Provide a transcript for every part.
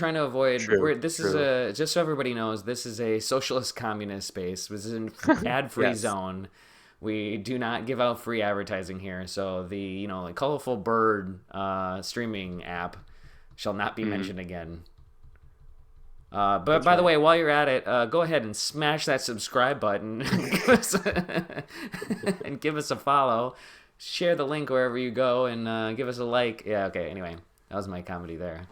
trying to avoid. True, This is true. a just so everybody knows. This is a socialist communist space. This is an ad-free Yes. zone. We do not give out free advertising here. So the like colorful bird streaming app shall not be Mm, mentioned again. But that's by the right. way, while you're at it, go ahead and smash that subscribe button and give us a follow. Share the link wherever you go and give us a like. Yeah, okay. Anyway, that was my comedy there.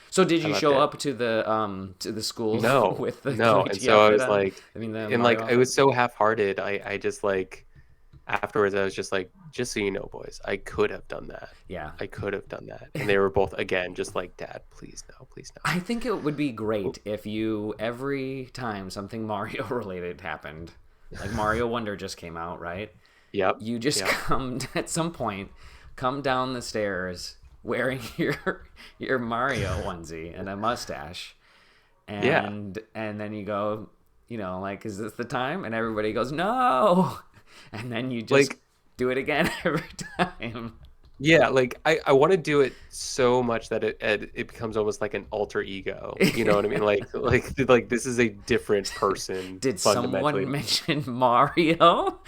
So did I you loved show it. up to the school No, with the no. And Luigi so I outfit was on? like, I mean the and Mario like, I outfit. was so half-hearted. I just like, afterwards, I was just like, just so you know, boys, I could have done that. Yeah. I could have done that. And they were both, again, just like, Dad, please no, please I think it would be no. great if you every time something Mario related happened, like Mario Wonder just came out, right? Yep, You just yep. come at some point, come down the stairs wearing your Mario onesie and a mustache, Yeah. and then you go, like, is this the time? And everybody goes, no, and then you just Like, do it again every time. yeah, like I want to do it so much that it becomes almost like an alter ego. You know what I mean? Like this is a different person Did someone fundamentally. mention Mario?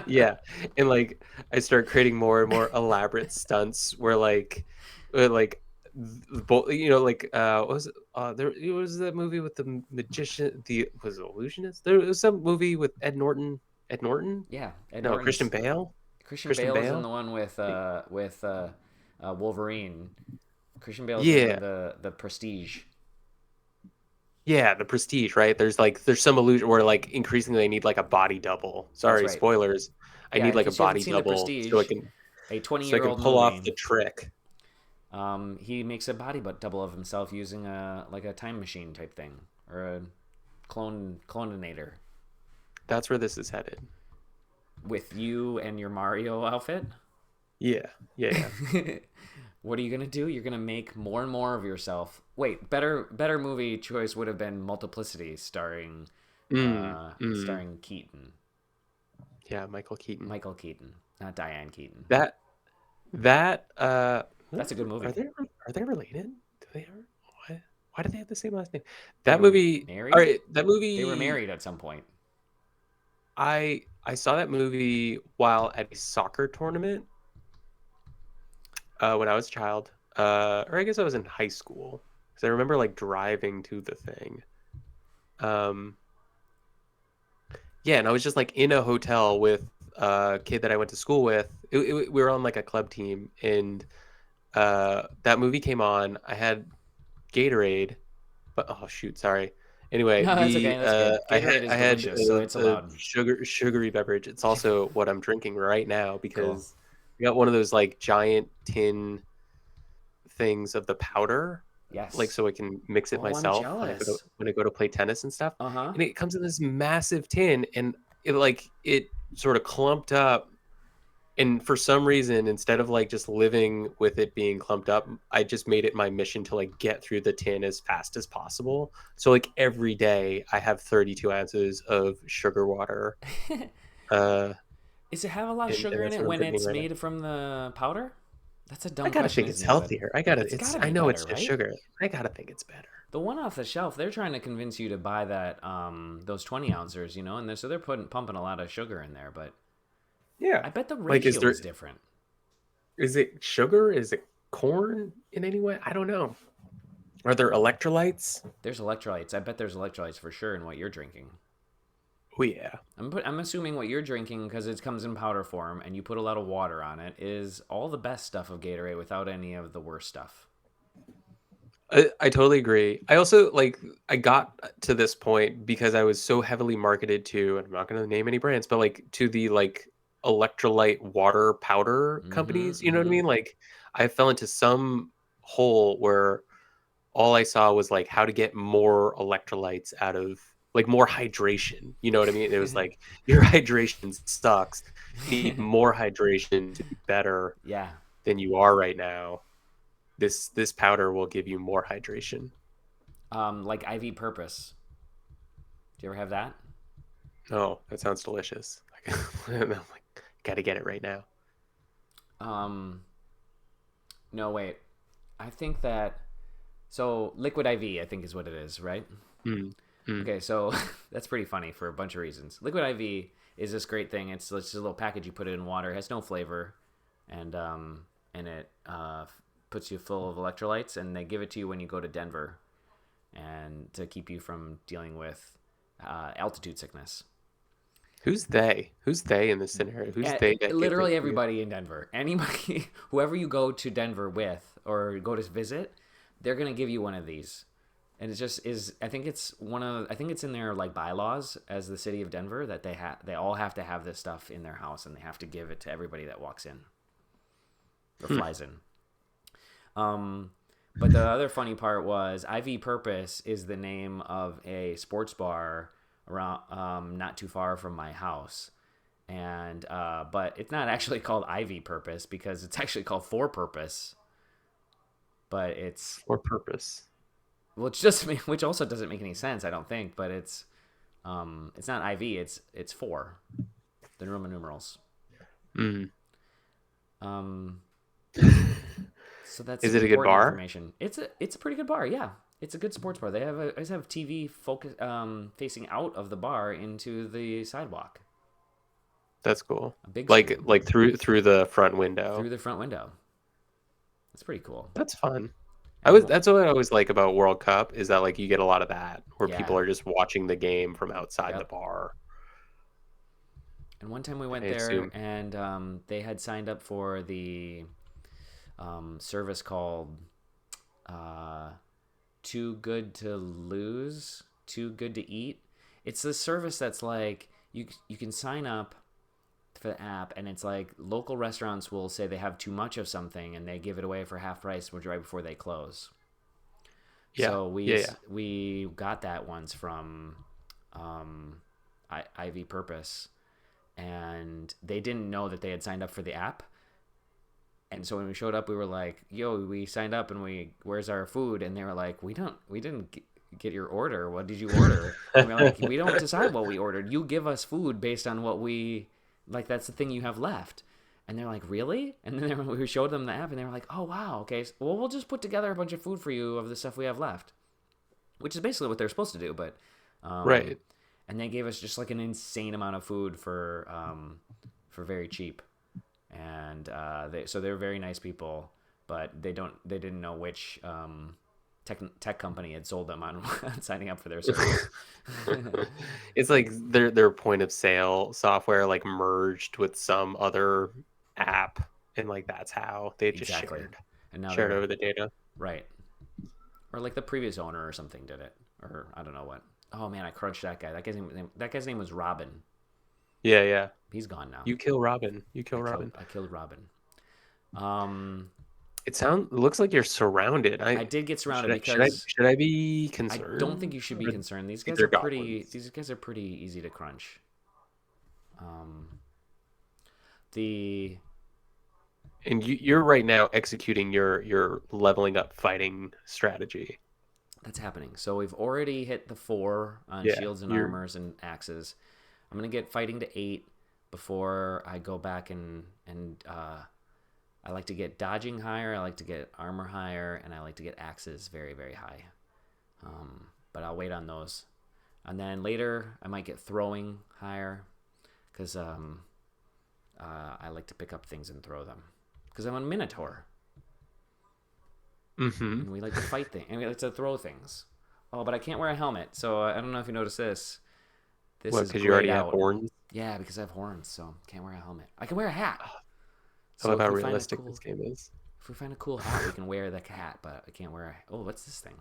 Yeah. And like I start creating more and more elaborate stunts where like both like what was it? There it was that movie with the magician, the was it illusionist? There was some movie with Ed Norton. Ed Norton? Yeah, Ed No, Christian Norton's Bale? Christian Christian Bale is in the Bale? one with Wolverine. Christian Bale's in Yeah. the Prestige. Yeah, the Prestige, right? There's some illusion where like increasingly I need like a body double. That's Sorry, right. spoilers. I Yeah, need in like a case you haven't body seen the double so I Prestige, can a 20 so I year can old pull off movie, the trick. he makes a body but double of himself using a time machine type thing or a cloninator That's where this is headed. with you and your Mario outfit. Yeah. Yeah, yeah. What are you gonna do? You're gonna make more and more of yourself. Wait, better movie choice would have been Multiplicity, Mm, mm. starring Keaton, Yeah, Michael Keaton. Michael Keaton, not Diane Keaton. That that That's a good are movie. they related? Do they ever why do they have the same last name? They That were movie all married. right, that They were movie married at some point. I saw that movie while at a soccer tournament when I was a child, or I guess I was in high school because I remember like driving to the thing. Um, yeah, and I was just like in a hotel with a kid that I went to school with. We were on like a club team, and that movie came on. I had Gatorade, but oh shoot, sorry. Anyway, No, that's okay. That's good. Gatorade I is had delicious, so it's a allowed. sugary beverage. It's also what I'm drinking right now Cool. because I got one of those like giant tin things of the powder, like Yes. so I can mix it Oh, I'm myself jealous. when I go to play tennis and stuff. Uh huh. And it comes in this massive tin, and it sort of clumped up. And for some reason, instead of like just living with it being clumped up, I just made it my mission to like get through the tin as fast as possible. So like every day, I have 32 ounces of sugar water. Uh, Does it have a lot of and sugar in that's it what I'm when drinking it's right now. made from the powder? That's a I dumb gotta question, think it's isn't it? But healthier. it's got to I be know better, it's just right? sugar. I gotta think it's better. The one off the shelf, they're trying to convince you to buy that those 20 ounces, and so they're pumping a lot of sugar in there. But Yeah. I bet the Like, ratio is different. is it sugar? Is it corn in any way? I don't know. Are there electrolytes? There's electrolytes. I bet there's electrolytes for sure in what you're drinking. Oh yeah. I'm assuming what you're drinking, because it comes in powder form and you put a lot of water on it, is all the best stuff of Gatorade without any of the worst stuff. I totally agree. I also like I got to this point because I was so heavily marketed to, and I'm not going to name any brands, but like to the like electrolyte water powder Mm-hmm. companies. You know what I Mm-hmm. mean? Like I fell into some hole where all I saw was like how to get more electrolytes out of like more hydration. You know what I mean? It was like your hydration sucks. You need more hydration to be better Yeah. than you are right now. This powder will give you more hydration. Like IV Purpose. Do you ever have that? Oh, that sounds delicious. I'm like, gotta get it right now. Um, no, wait. I think that So Liquid IV, I think is what it is, right? Mm. Mm. Okay, so that's pretty funny for a bunch of reasons. Liquid IV is this great thing. It's just a little package you put it in water. It has no flavor, and it puts you full of electrolytes. And they give it to you when you go to Denver, and to keep you from dealing with altitude sickness. Who's they? Who's they in this scenario? Who's And they that gives it literally to you? everybody in Denver, anybody, whoever you go to Denver with or go to visit, they're gonna give you one of these. And it just is. I think it's one of. I think it's in their like bylaws as the city of Denver that they all have to have this stuff in their house and they have to give it to everybody that walks in or Hmm. flies in. Um, but the other funny part was IV Purpose is the name of a sports bar around not too far from my house, and but it's not actually called IV Purpose because it's actually called For Purpose. But it's For purpose. which just which also doesn't make any sense, I don't think. But it's not IV, it's for the Roman numerals. Mm. Um, so that's Is it a good important bar? information. It's a pretty good bar, yeah. It's a good sports bar. They always have TV focus facing out of the bar into the sidewalk, That's cool. a big Like screen through the front window. through the front window. That's pretty cool. That's fun. And That's what I always like about World Cup is that like you get a lot of that where yeah, people are just watching the game from outside the yep. bar. And one time we I went there, assume. and they had signed up for the service called uh, Too Good to Lose, Too Good to Eat. It's this service that's like you can sign up for the app, and it's like local restaurants will say they have too much of something, and they give it away for half price right before they close. Yeah. So Yeah, yeah. we got that once from IV Purpose, and they didn't know that they had signed up for the app. And so when we showed up, we were like, "Yo, we signed up, and where's our food?" And they were like, we didn't get your order. What did you order?" And we are like, "We don't decide what we ordered. You give us food based on what we like. That's the thing you have left." And they're like, "Really?" And then we showed them the app, and they were like, "Oh wow, okay. Well, we'll just put together a bunch of food for you of the stuff we have left," which is basically what they're supposed to do. But Right. and they gave us just like an insane amount of food for very cheap, and they're very nice people, but they didn't know which tech company had sold them on signing up for their service. It's like their point of sale software like merged with some other app and like that's how they just Exactly, and now shared they're over the data. right, or like the previous owner or something did it, or I don't know what. Oh man, I crunched that guy. That guy's name was Robin. Yeah, yeah. He's gone now. You kill Robin. You kill Robin. I killed Robin. Um, It looks like you're surrounded. I did get surrounded Should I because should I be I don't think concerned? you should be Or concerned. these are goblins. These guys are pretty easy to crunch. Um, the And you're right now executing your leveling up fighting strategy. That's happening. So we've already hit the 4 on Yeah, shields and you're armors and axes. I'm gonna get fighting to 8 before I go back and I like to get dodging higher. I like to get armor higher, and I like to get axes very very high. But I'll wait on those, and then later I might get throwing higher because I like to pick up things and throw them because I'm a minotaur mm-hmm. and we like to fight things and we like to throw things. Oh, but I can't wear a helmet, so I don't know if you noticed this. This What, is because you grayed already have out. horns? Yeah, because I have horns, so can't wear a helmet. I can wear a hat. I So love how realistic this game is. if we find a cool hat, we can wear the hat, but I can't wear a. Oh, what's this thing?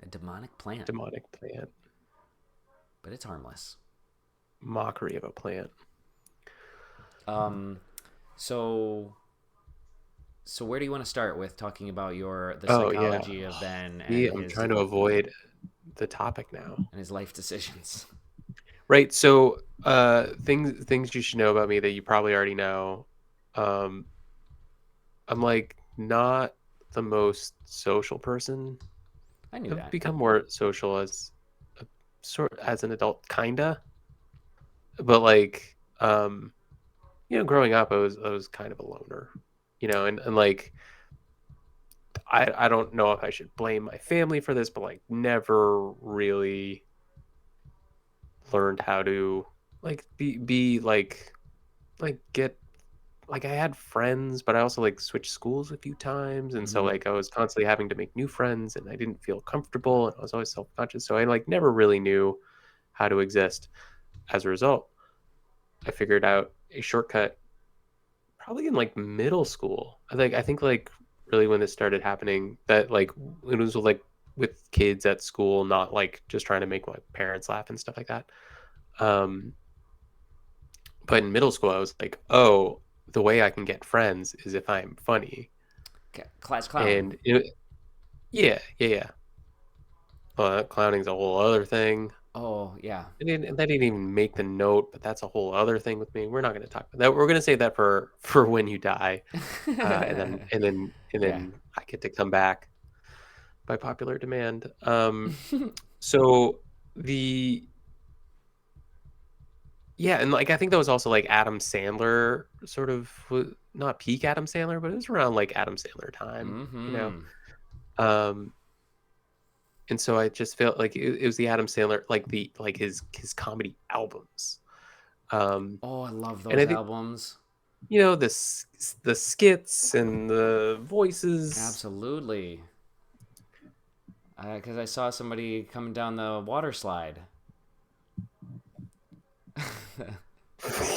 A demonic plant, Demonic plant. but it's harmless. Mockery of a plant. Um, so so where do you want to start with talking about the Oh yeah. psychology of Ben See, and I'm trying to avoid the topic now. his life decisions? Right. So things you should know about me that you probably already know. Um I'm like not the most social person. I knew I've that. become more social as an adult, kinda. But like growing up I was kind of a loner. And like I don't know if I should blame my family for this, but like never really learned how to like be like get like I had friends, but I also like switched schools a few times, and so Mm-hmm. like I was constantly having to make new friends, and I didn't feel comfortable, and I was always self-conscious, so I like never really knew how to exist. As a result, I figured out a shortcut probably in like middle school. I think like really when this started happening, that like it was like with kids at school, not like just trying to make my parents laugh and stuff like that. Um, but in middle school, I was like, oh, the way I can get friends is if I'm funny. Class clown. And yeah, yeah, yeah. Clowning's a whole other thing. Oh yeah. And that didn't even make the note, but that's a whole other thing with me. We're not going to talk about that. We're going to save that for when you die, Yeah. and then I get to come back by popular demand. So the yeah, and like I think that was also like Adam Sandler sort of not peak Adam Sandler, but it was around like Adam Sandler time, you know. Mm-hmm. Um, and so I just felt like it was the Adam Sandler, like the like his comedy albums. Um, Oh, I love and I those think albums. the skits and the voices. Absolutely. Because I saw somebody coming down the water slide.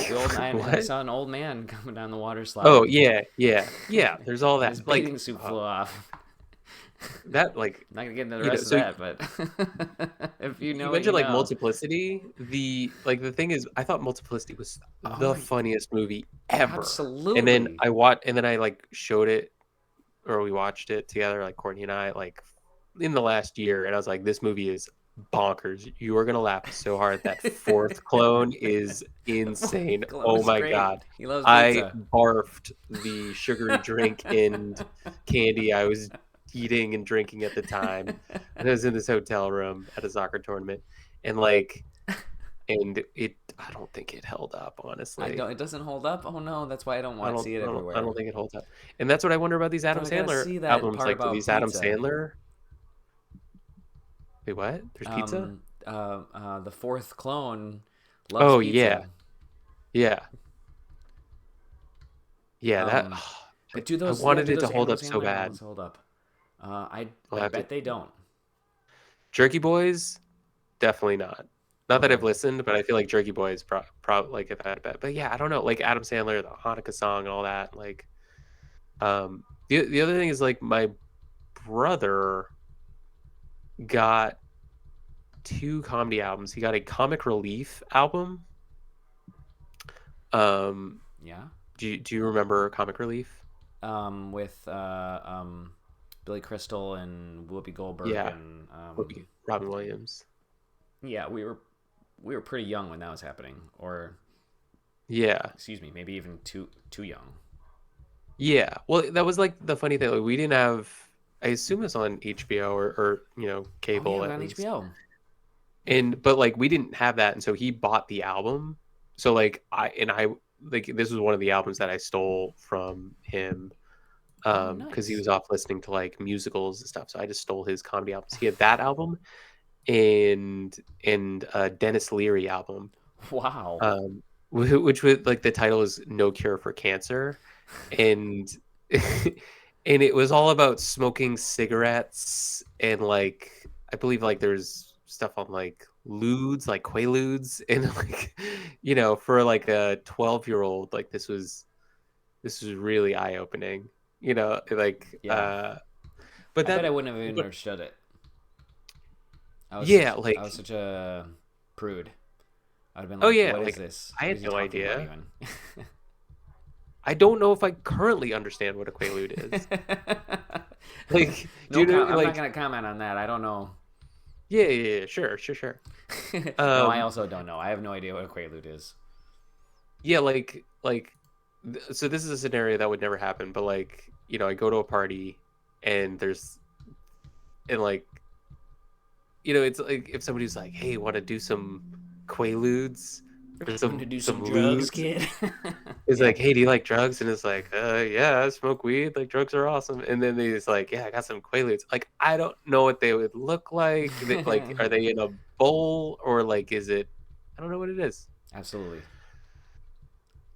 The old man. I What? saw an old man coming down the water Oh slide. yeah, yeah, yeah. There's all And his that like bathing suit flew off. that like I'm not gonna get into the you know. rest of So that, but if you know you what you mentioned like know. Multiplicity. The thing is, I thought Multiplicity was Oh, the funniest movie ever. absolutely. And then I like showed it, or we watched it together, like Courtney and I, like in the last year, and I was like, this movie is bonkers. You are gonna laugh so hard. That fourth clone is The fourth insane. clone Oh is my great. god. He loves I pizza. barfed the sugary drink and candy I was eating and drinking at the time. And I was in this hotel room at a soccer tournament, and like, and I don't think it held up, I honestly. don't. It doesn't hold up. Oh no, that's why I don't want to see it I everywhere. don't think it holds up. And that's what I wonder about these Adam But I gotta Sandler see that albums. part Like, do about these Adam pizza. Sandler? Wait, what? There's pizza? The fourth clone loves Oh yeah, pizza. yeah, yeah. That Um, I, but do I those, yeah, wanted do it to those hold Adam up so Sandler bad. albums hold up? I I'll I have to. bet they don't. Jerky Boys, definitely not. Not that Okay. I've listened, but I feel like Jerky Boys like if I had a bet. But yeah, I don't know. Like Adam Sandler, the Hanukkah song and all that. Like, the other thing is like my brother got two comedy albums. He got a comic relief album. Um, Yeah. do you remember Comic Relief? With Billy Crystal and Whoopi Goldberg Yeah, and Robin Williams. yeah, we were pretty young when that was happening, or Yeah, excuse me, maybe even too young. yeah. Well, that was like the funny thing. Like, we didn't have. I assume it's on HBO or Oh yeah, cable we at on least. HBO. And but like we didn't have that, and so he bought the album. So like I like this was one of the albums that I stole from him Oh because he nice. was off listening to like musicals and stuff. So I just stole his comedy albums. He had that album and Dennis Leary album, Wow. um, which was like the title is No Cure for Cancer, and and it was all about smoking cigarettes and like I believe like there's stuff on like ludes, like quaaludes, and like for like a 12-year-old, like this was really eye opening, like Yeah. but I bet that I wouldn't have even but understood it. yeah, I was like such a prude. I'd have been oh like, yeah, "What is like this? I What had is he no talking about idea. even?" I don't know if I currently understand what a quaalude is. Like, do you know, I'm not like, gonna comment on that. I don't know. yeah, yeah, yeah, sure, sure, sure. No, I Um, also don't know. I have no idea what a quaalude is. yeah, so this is a scenario that would never happen, but like, I go to a party and and like, it's like if somebody's like, "Hey, want to do some quaaludes or Want to some do some some drugs, ludes?" kid? He's Yeah. like, "Hey, do you like drugs?" And it's like, yeah, I smoke weed. Like drugs are awesome." And then he's like, "Yeah, I got some Quaaludes." Like, I don't know what they would look like. Like, are they in a bowl or like is it? I don't know what it is. Absolutely.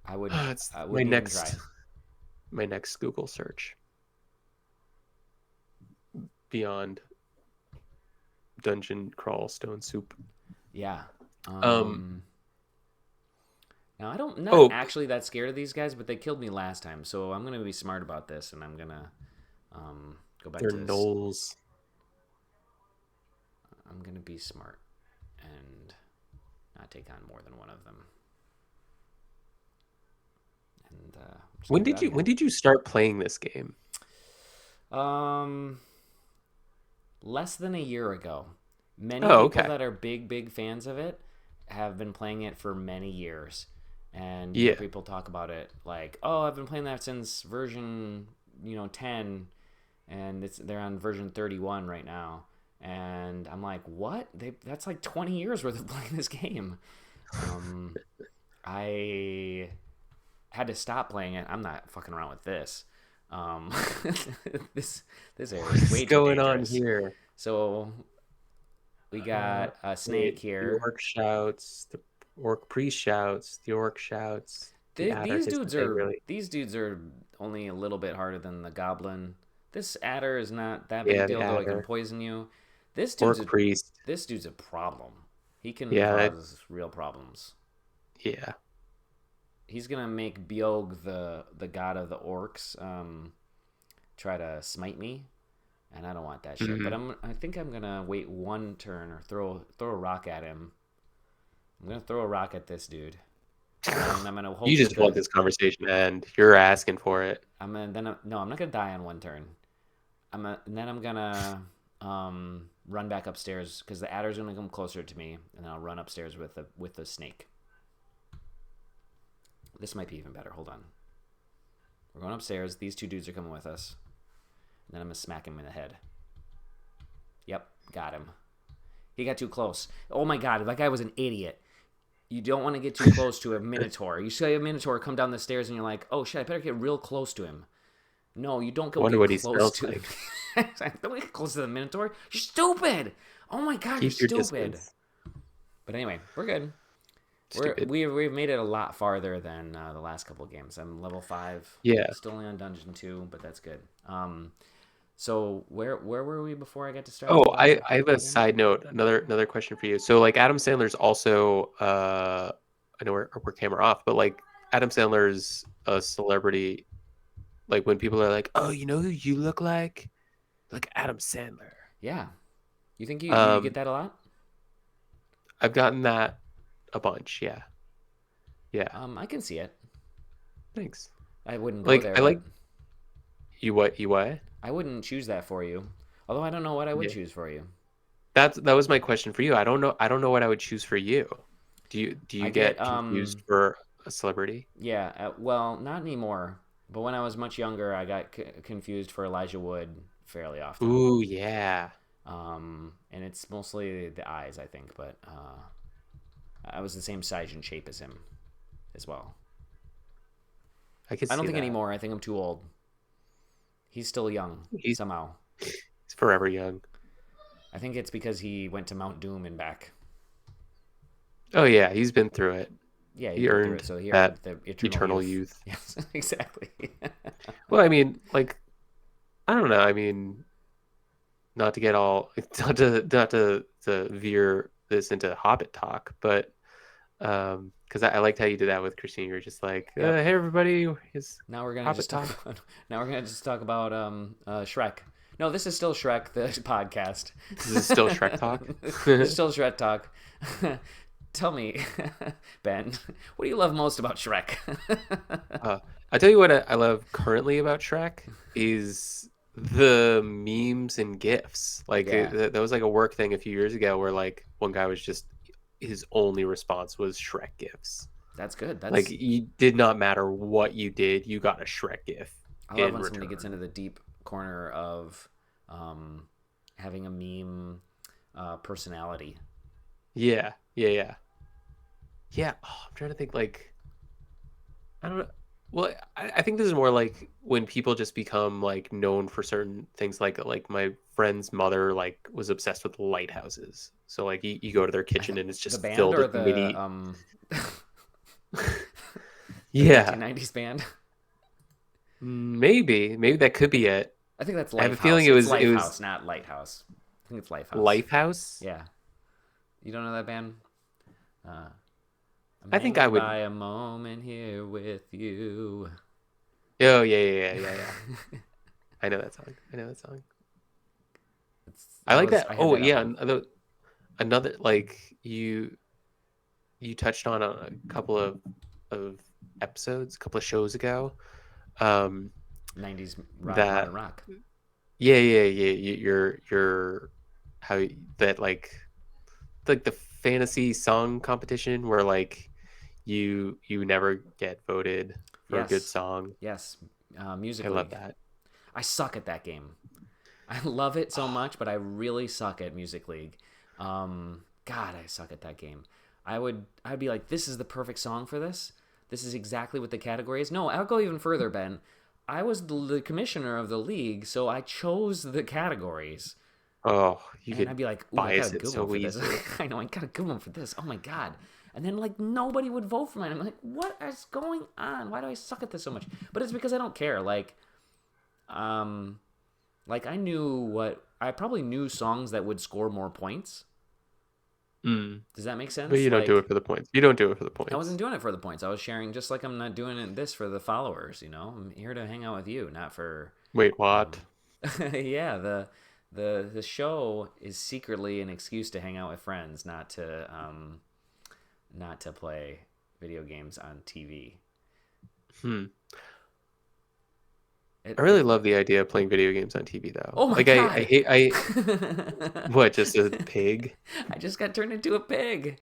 I wouldn't. It's I wouldn't even try. my next Google search beyond dungeon crawl stone soup. Yeah. Um. Now I'm not Oh, actually that scared of these guys, but they killed me last time, so I'm gonna be smart about this, and I'm gonna go back they're to this. gnolls. I'm gonna be smart and not take on more than one of them. And just When gonna get did out of you here. when did you start playing this game? Um, less than a year ago. Many Oh, people okay. that are big fans of it have been playing it for many years. And you hear Yeah. people talk about it like, "Oh, I've been playing that since version, 10, and they're on version 31 right now." And I'm like, "What? That's like 20 years worth of playing this game." Um, I had to stop playing it. I'm not fucking around with this. Um, this this area is What's way too going on dangerous. here? So we got a snake The here. orc shouts, the orc priest shouts, the orc shouts, the adder These hisses dudes are angrily. these dudes are only a little bit harder than the goblin. This adder is not that big a Yeah, the deal, though it can adder. poison you. This dude's Orc a priest. this dude's a problem. He can Yeah, that, cause real problems. yeah. He's gonna make Biog, the god of the orcs, try to smite me, and I don't want that shit. But Hmm. I think I'm gonna wait one turn or throw a rock at him. I'm gonna throw a rock at this dude, and I'm gonna You hope that just want the this conversation to end. You're asking for it. no, I'm not gonna die on one turn. And then I'm gonna run back upstairs because the adder's gonna come closer to me, and then I'll run upstairs with the snake. This might be even better. Hold on. We're going upstairs. These two dudes are coming with us. And then I'm gonna smack him in the head. Yep, got him. He got too close. Oh my god, that guy was an idiot. You don't want to get too close to a minotaur. You see a minotaur come down the stairs, and you're like, "Oh shit, I better get real close to him." No, you don't I go wonder get what he close smells to. like. Don't get close to the minotaur. You're stupid. Oh my god, you're Keep your stupid. distance. But anyway, we're good. Stupid. We've made it a lot farther than the last couple of games. I'm level 5, Yeah. still only on dungeon 2, but that's good. So where were we before I got Oh, distracted by I have a again? side note, another question for you. So like Adam Sandler's also I know we're camera off, but like Adam Sandler's a celebrity. Like when people are like, "Oh, you know who you look like Adam Sandler." Yeah, you think you get Um, that a lot? I've gotten that a bunch. Yeah, yeah. I can see it. Thanks. I wouldn't go Like there, I like but you what? I wouldn't choose that for you. Although I don't know what I would Yeah. choose for you. That was my question for you. I don't know what I would choose for you. Do I you get get confused for a celebrity? yeah, well, not anymore. But when I was much younger, I got confused for Elijah Wood fairly often. Ooh, yeah. And it's mostly the eyes, I think, but I was the same size and shape as him as well. I could I don't see think that. anymore. I think I'm too old. He's still young He's somehow. he's forever young. I think it's because he went to Mount Doom and back. Oh yeah, he's been through it. Yeah, he's He been through it, earned so he earned that the eternal eternal youth. youth. Yes, exactly. Well, I mean, like I don't know. I mean, not to get all not to veer this into Hobbit talk, but because I liked how you did that with Christine. You were just like, Yep. "Hey, everybody, it's Now we're gonna Hobbit just talk talk." about. Now we're gonna just talk about Shrek. No, this is still Shrek, the podcast. This is still Shrek talk. This is still Shrek talk. Tell me, Ben, what do you love most about Shrek? uh, I tell you what I love currently about Shrek is the memes and gifs. Like Yeah, that was like a work thing a few years ago where like one guy was just his only response was Shrek gifs. that's good. Like That's you did not matter what you did, you got a Shrek gif I love in when somebody gets return. into the deep corner of um, having a meme personality. Yeah, yeah, yeah, yeah. Oh, I'm trying to think. Like I don't know. Well, I think this is more like when people just become like known for certain things. Like my friend's mother like was obsessed with lighthouses. So like you go to their I kitchen th- and it's the just band filled or with the mini. the Yeah, 1990s band. maybe that could be it. I think that's I have a feeling Lifehouse. It's Lifehouse, it was not Lighthouse. I think it's Lifehouse. Lifehouse. Yeah, you don't know that band? Uh, I think I Amazed would. by a moment here with you. Oh yeah. I know that song. I know that song. I like that. I had Oh that yeah, album. another like you touched on a couple of episodes, a couple of shows ago. Um, 90s rock, that modern rock. yeah. You're how that like the fantasy song competition where like you never get voted for a good Yes, song. yes. I Music love League. that. I suck at that game. I love it so much, but I really suck at Music League. God, I suck at that game. I'd be like, this is the perfect song for this. This is exactly what the category is. No, I'll go even further, Ben. I was the commissioner of the league, so I chose the categories. Oh, you And could I'd be like, ooh, I got a bias it good one so for this. easily. I know, I got a good one for this. Oh my God. And then, like, nobody would vote for mine. I'm like, what is going on? Why do I suck at this so much? But it's because I don't care. Um, I knew I probably knew songs that would score more points. Mm. Does that make But sense? you don't do it for the points. You don't do it for the I wasn't points. doing it for the points. I was sharing just like I'm not doing this for the followers. I'm here to hang out with you, not for. Wait, what? Um, yeah, the show is secretly an excuse to hang out with friends, not to play video games on TV. Hmm. I It really love the idea of playing video games on TV though. Oh my Like I God. hate I what, just a pig? I just got turned into a pig.